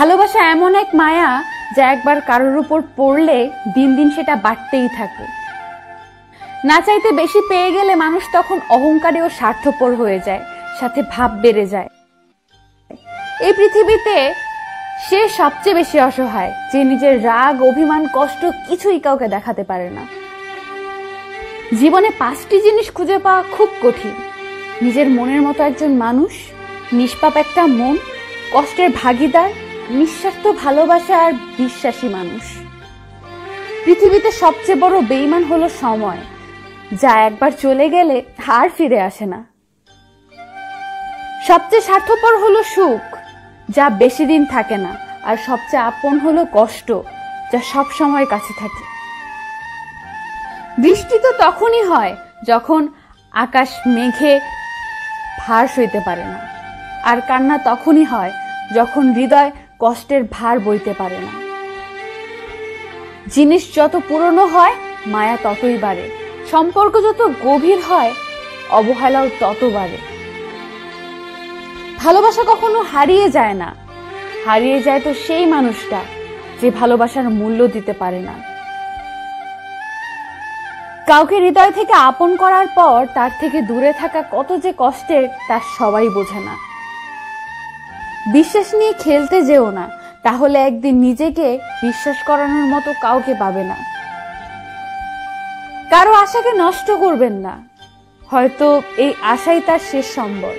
ভালোবাসা এমন এক মায়া যা একবার কারোর উপর পড়লে দিন দিন সেটা বাড়তেই থাকে। না চাইতে বেশি পেয়ে গেলে মানুষ তখন অহংকারী ও স্বার্থপর হয়ে যায়, সাথে ভাব বেড়ে যায়। এই পৃথিবীতে সে সবচেয়ে বেশি অসহায়, যে নিজের রাগ, অভিমান, কষ্ট কিছুই কাউকে দেখাতে পারে না। জীবনে 5টি জিনিস খুঁজে পাওয়া খুব কঠিন: নিজের মনের মতো একজন মানুষ, নিষ্পাপ একটা মন, কষ্টের ভাগিদার, নিঃস্বার্থ ভালোবাসা আর বিশ্বাসী মানুষ। পৃথিবীতে সবচেয়ে বড় বেঈমান হলো সময়, যা একবার চলে গেলে আর ফিরে আসে না। সবচেয়ে স্বার্থপর হলো সুখ, যা বেশি দিন থাকে না। আর সবচেয়ে আপন হলো কষ্ট, যা সব সময় কাছে থাকে। বৃষ্টি তো তখনই হয় যখন আকাশ মেঘে ভার সইতে পারে না, আর কান্না তখনই হয় যখন হৃদয় কষ্টের ভার বইতে পারে না। জিনিস যত পুরনো হয় মায়া ততই বাড়ে, সম্পর্ক যত গভীর হয় অবহেলাও তত বাড়ে। ভালোবাসা কখনো হারিয়ে যায় না, হারিয়ে যায় তো সেই মানুষটা যে ভালোবাসার মূল্য দিতে পারে না। কাউকে হৃদয় থেকে আপন করার পর তার থেকে দূরে থাকা কত যে কষ্টের তা সবাই বোঝে না। বিশ্বাস নিয়ে খেলতে যেও না, তাহলে একদিন নিজেকে বিশ্বাস করানোর মতো কাউকে পাবে না। কারো আশাকে নষ্ট করবেন না, হয়তো এই আশাই তার শেষ সম্বল।